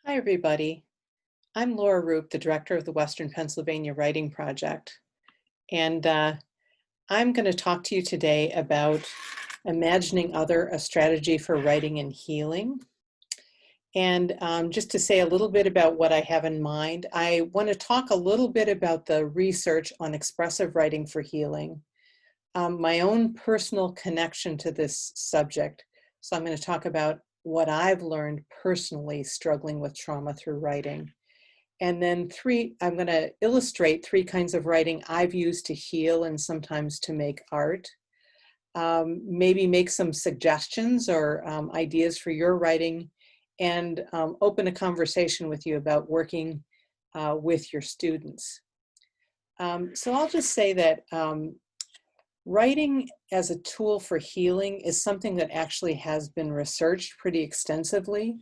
Hi, everybody. I'm Laura Roop, the director of the Western Pennsylvania Writing Project. And I'm going to talk to you today about Imagining Other, a strategy for writing and healing. And just to say a little bit about what I have in mind, I want to talk a little bit about the research on expressive writing for healing, my own personal connection to this subject. So I'm going to talk about what I've learned personally struggling with trauma through writing. And then I'm going to illustrate three kinds of writing I've used to heal and sometimes to make art. Maybe make some suggestions or ideas for your writing, and open a conversation with you about working with your students. So I'll just say that writing as a tool for healing is something that actually has been researched pretty extensively.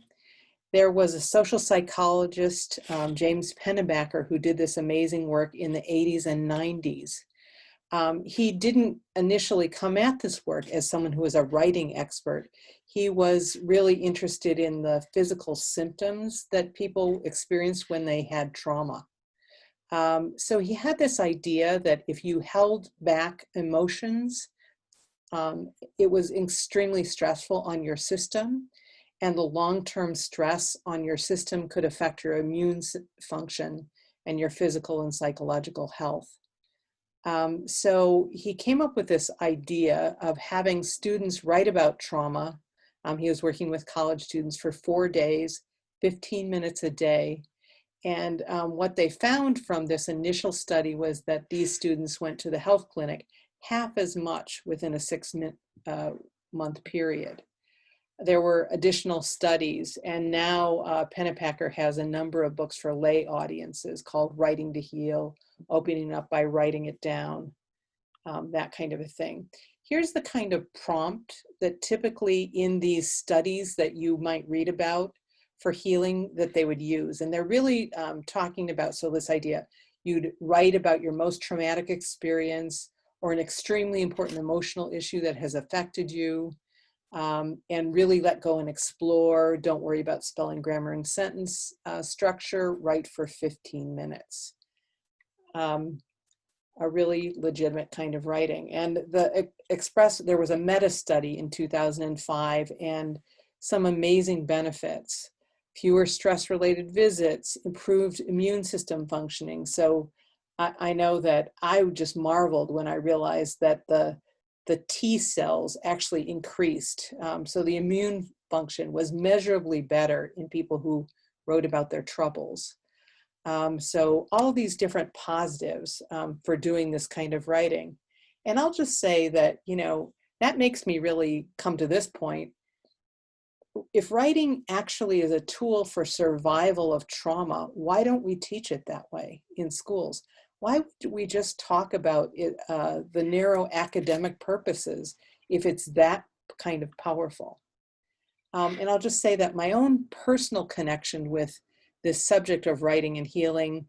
There was a social psychologist, James Pennebaker, who did this amazing work in the 80s and 90s. He didn't initially come at this work as someone who was a writing expert. He was really interested in the physical symptoms that people experienced when they had trauma. So he had this idea that if you held back emotions, it was extremely stressful on your system, and the long-term stress on your system could affect your immune function and your physical and psychological health. So he came up with this idea of having students write about trauma. He was working with college students for 4 days, 15 minutes a day. And what they found from this initial study was that these students went to the health clinic half as much within a 6-month period. There were additional studies, and now Pennepacker has a number of books for lay audiences called Writing to Heal, Opening Up by Writing It Down, that kind of a thing. Here's the kind of prompt that typically in these studies that you might read about for healing that they would use. And they're really talking about, so this idea, you'd write about your most traumatic experience or an extremely important emotional issue that has affected you, and really let go and explore. Don't worry about spelling, grammar, and sentence structure. Write for 15 minutes. A really legitimate kind of writing. And there was a meta study in 2005 and some amazing benefits. Fewer stress-related visits, improved immune system functioning. So I know that I just marveled when I realized that the T cells actually increased. So the immune function was measurably better in people who wrote about their troubles. So all these different positives for doing this kind of writing. And I'll just say that, that makes me really come to this point. If writing actually is a tool for survival of trauma, why don't we teach it that way in schools? Why do we just talk about it, the narrow academic purposes if it's that kind of powerful? And I'll just say that my own personal connection with this subject of writing and healing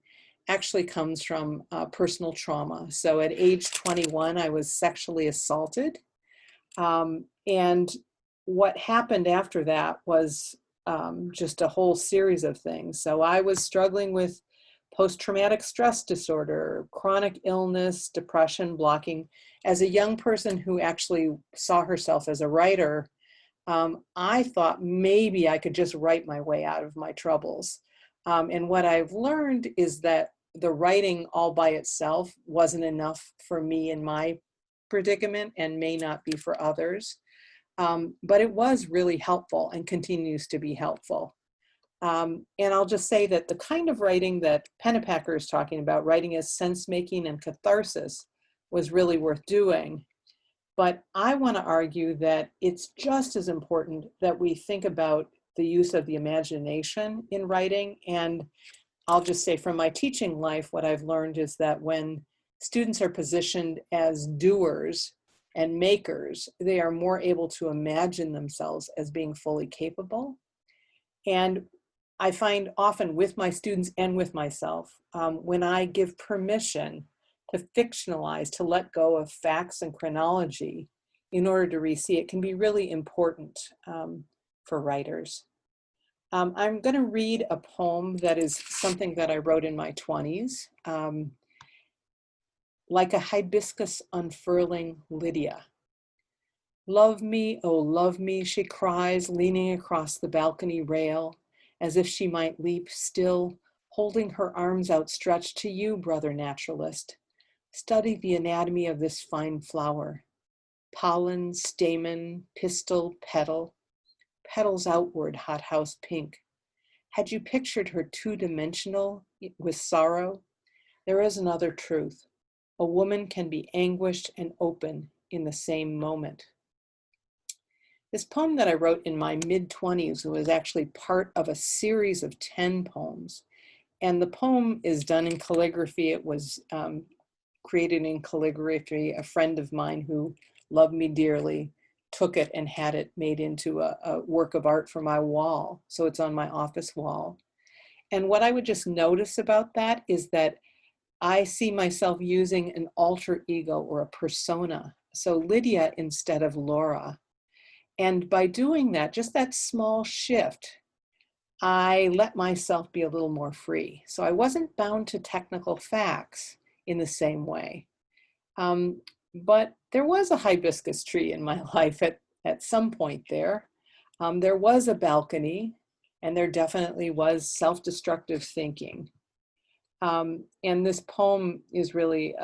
actually comes from personal trauma. So at age 21, I was sexually assaulted. And what happened after that was just a whole series of things. So I was struggling with post-traumatic stress disorder, chronic illness, depression, blocking. As a young person who actually saw herself as a writer, I thought maybe I could just write my way out of my troubles. And what I've learned is that the writing all by itself wasn't enough for me in my predicament and may not be for others. But it was really helpful and continues to be helpful. And I'll just say that the kind of writing that Pennepacker is talking about, writing as sense-making and catharsis, was really worth doing. But I want to argue that it's just as important that we think about the use of the imagination in writing. And I'll just say from my teaching life, what I've learned is that when students are positioned as doers and makers, they are more able to imagine themselves as being fully capable. And I find often with my students and with myself, when I give permission to fictionalize, to let go of facts and chronology in order to re-see it, can be really important for writers. I'm going to read a poem that is something that I wrote in my 20s. Like a hibiscus unfurling, Lydia. Love me, oh love me, she cries, leaning across the balcony rail, as if she might leap, still holding her arms outstretched to you, brother naturalist. Study the anatomy of this fine flower. Pollen, stamen, pistil, petal, petals outward, hothouse pink. Had you pictured her two-dimensional with sorrow? There is another truth. A woman can be anguished and open in the same moment. This poem that I wrote in my mid-20s was actually part of a series of 10 poems. And the poem is done in calligraphy. It was created in calligraphy. A friend of mine who loved me dearly took it and had it made into a work of art for my wall. So it's on my office wall. And what I would just notice about that is that I see myself using an alter ego or a persona. So Lydia instead of Laura. And by doing that, just that small shift, I let myself be a little more free. So I wasn't bound to technical facts in the same way. But there was a hibiscus tree in my life at some point there. There was a balcony, and there definitely was self-destructive thinking. And this poem is really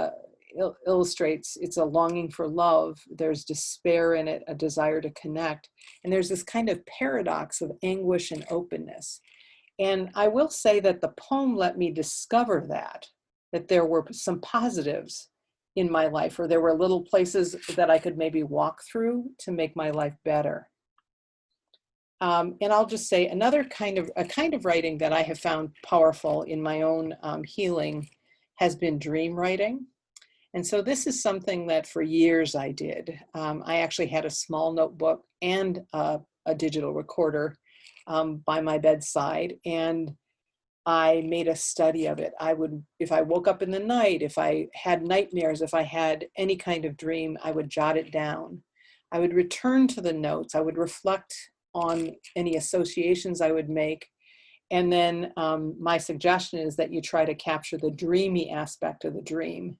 illustrates, it's a longing for love. There's despair in it, a desire to connect. And there's this kind of paradox of anguish and openness. And I will say that the poem let me discover that there were some positives in my life, or there were little places that I could maybe walk through to make my life better. And I'll just say a kind of writing that I have found powerful in my own healing has been dream writing. And so this is something that for years I did. I actually had a small notebook and a digital recorder by my bedside, and I made a study of it. I would, if I woke up in the night, if I had nightmares, if I had any kind of dream, I would jot it down. I would return to the notes. I would reflect on any associations I would make. And then my suggestion is that you try to capture the dreamy aspect of the dream.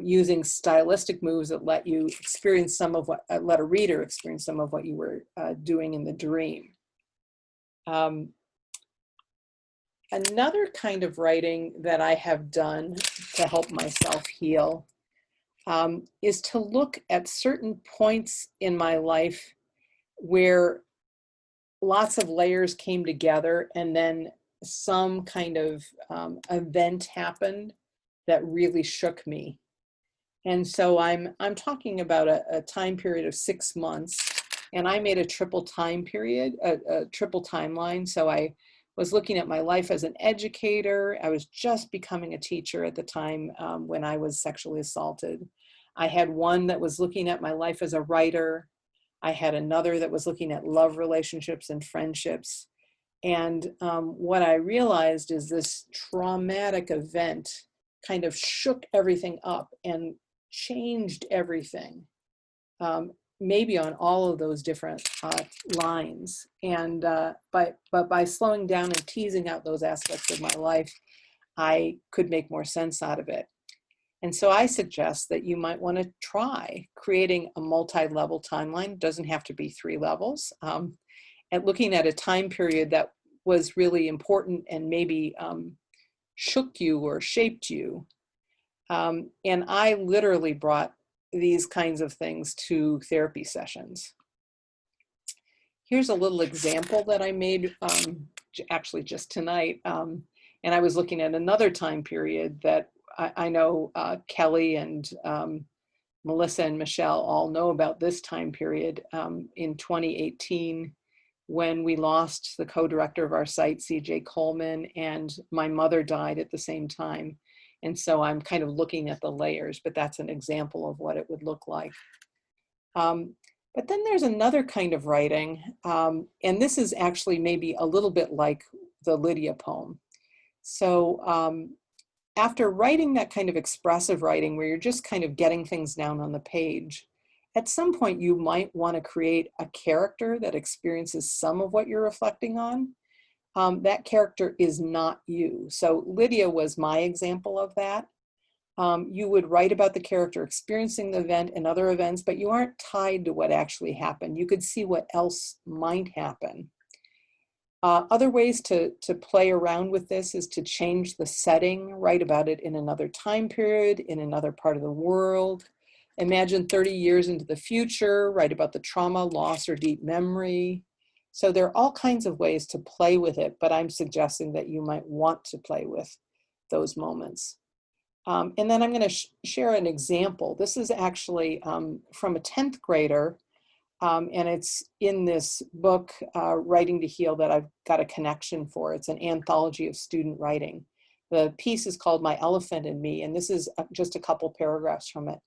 Using stylistic moves that let you experience some of what, let a reader experience some of what you were doing in the dream. Another kind of writing that I have done to help myself heal is to look at certain points in my life where lots of layers came together and then some kind of event happened that really shook me. And so I'm talking about a time period of 6 months, and I made a triple time period, a triple timeline. So I was looking at my life as an educator. I was just becoming a teacher at the time when I was sexually assaulted. I had one that was looking at my life as a writer. I had another that was looking at love relationships and friendships. And what I realized is this traumatic event kind of shook everything up and changed everything, maybe on all of those different lines. And but by slowing down and teasing out those aspects of my life, I could make more sense out of it. And so I suggest that you might want to try creating a multi-level timeline. It doesn't have to be 3 levels. And looking at a time period that was really important and maybe shook you or shaped you. And I literally brought these kinds of things to therapy sessions. Here's a little example that I made actually just tonight. And I was looking at another time period that I know Kelly and Melissa and Michelle all know about this time period in 2018 when we lost the co-director of our site, CJ Coleman, and my mother died at the same time. And so I'm kind of looking at the layers, but that's an example of what it would look like. But then there's another kind of writing, and this is actually maybe a little bit like the Lydia poem. So after writing that kind of expressive writing where you're just kind of getting things down on the page, at some point you might want to create a character that experiences some of what you're reflecting on. that character is not you. So Lydia was my example of that. You would write about the character experiencing the event and other events, but you aren't tied to what actually happened. You could see what else might happen. Other ways to play around with this is to change the setting, write about it in another time period, in another part of the world. Imagine 30 years into the future, write about the trauma, loss, or deep memory. So there are all kinds of ways to play with it, but I'm suggesting that you might want to play with those moments. And then I'm going to share an example. This is actually from a 10th grader. And it's in this book, Writing to Heal, that I've got a connection for. It's an anthology of student writing. The piece is called My Elephant and Me, and this is just a couple paragraphs from it.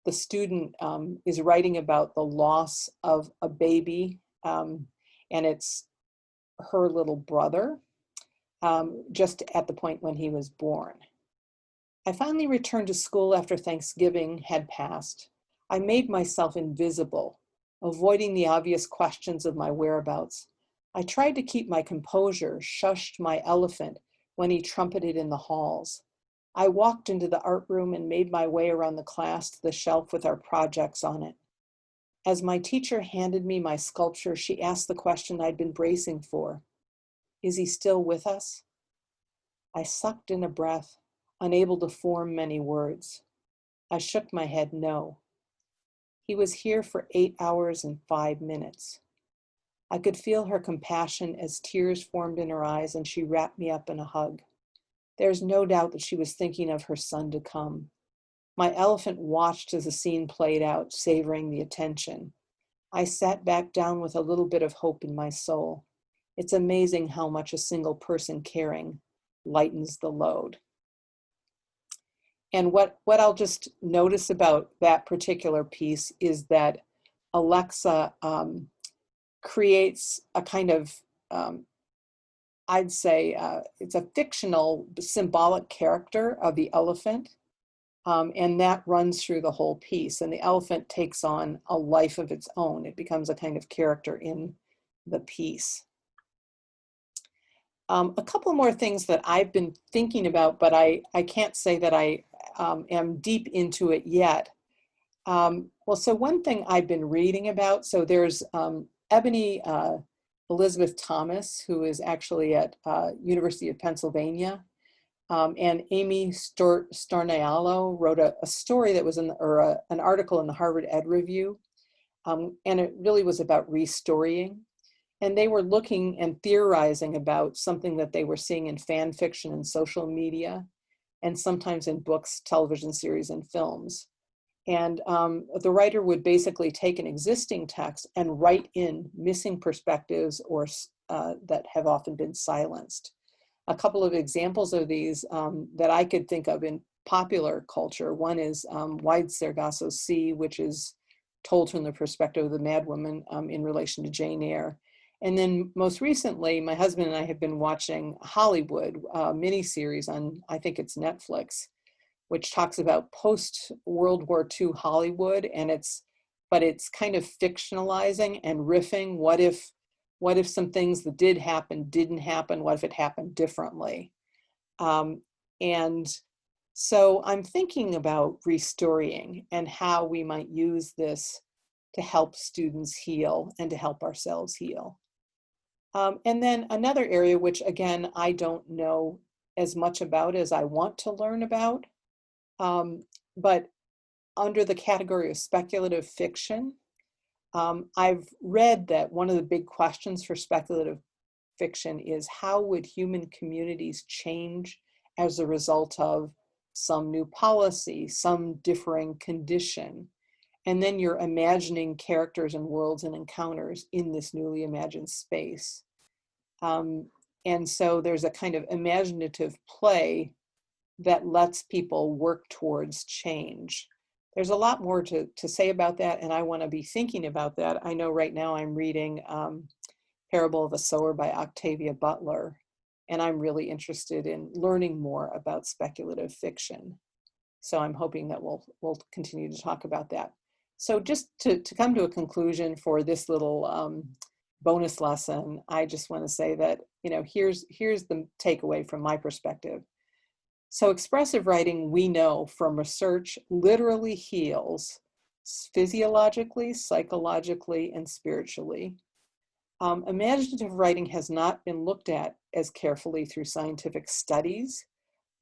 The student is writing about the loss of a baby, and it's her little brother, just at the point when he was born. I finally returned to school after Thanksgiving had passed. I made myself invisible, avoiding the obvious questions of my whereabouts. I tried to keep my composure, shushed my elephant when he trumpeted in the halls. I walked into the art room and made my way around the class to the shelf with our projects on it. As my teacher handed me my sculpture, she asked the question I'd been bracing for. Is he still with us? I sucked in a breath, unable to form many words. I shook my head no. He was here for 8 hours and 5 minutes. I could feel her compassion as tears formed in her eyes and she wrapped me up in a hug. There's no doubt that she was thinking of her son to come. My elephant watched as the scene played out, savoring the attention. I sat back down with a little bit of hope in my soul. It's amazing how much a single person caring lightens the load. And what I'll just notice about that particular piece is that Alexa creates a kind of, I'd say, it's a fictional symbolic character of the elephant, and that runs through the whole piece. And the elephant takes on a life of its own. It becomes a kind of character in the piece. A couple more things that I've been thinking about, but I can't say that I am deep into it yet. Well, so one thing I've been reading about, so there's Ebony Elizabeth Thomas, who is actually at University of Pennsylvania, and Amy Stornialo wrote a story that was in, an article in the Harvard Ed Review, and it really was about restorying. And they were looking and theorizing about something that they were seeing in fan fiction and social media, and sometimes in books, television series, and films. And the writer would basically take an existing text and write in missing perspectives or that have often been silenced. A couple of examples of these that I could think of in popular culture. One is Wide Sargasso's Sea, which is told from the perspective of the madwoman in relation to Jane Eyre. And then most recently, my husband and I have been watching Hollywood miniseries on, I think it's Netflix, which talks about post-World War II Hollywood, and it's kind of fictionalizing and riffing. What if some things that did happen didn't happen? What if it happened differently? And so I'm thinking about restorying and how we might use this to help students heal and to help ourselves heal. And then another area, which again, I don't know as much about as I want to learn about, but under the category of speculative fiction, I've read that one of the big questions for speculative fiction is how would human communities change as a result of some new policy, some differing condition? And then you're imagining characters and worlds and encounters in this newly imagined space. And so there's a kind of imaginative play that lets people work towards change. There's a lot more to say about that, and I want to be thinking about that. I know right now I'm reading Parable of a Sower by Octavia Butler, and I'm really interested in learning more about speculative fiction. So I'm hoping that we'll continue to talk about that. So just to come to a conclusion for this little bonus lesson, I just want to say that, here's the takeaway from my perspective. So expressive writing, we know from research, literally heals physiologically, psychologically, and spiritually. Imaginative writing has not been looked at as carefully through scientific studies,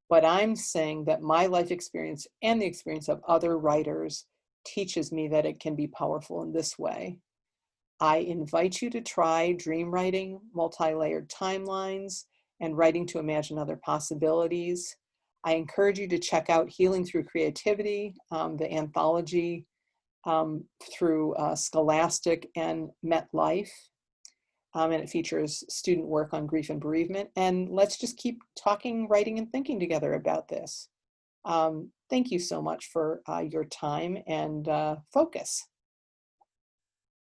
but I'm saying that my life experience and the experience of other writers teaches me that it can be powerful in this way. I invite you to try dream writing, multi-layered timelines, and writing to imagine other possibilities. I encourage you to check out Healing Through Creativity, the anthology through Scholastic and MetLife. And it features student work on grief and bereavement. And let's just keep talking, writing, and thinking together about this. Thank you so much for your time and focus.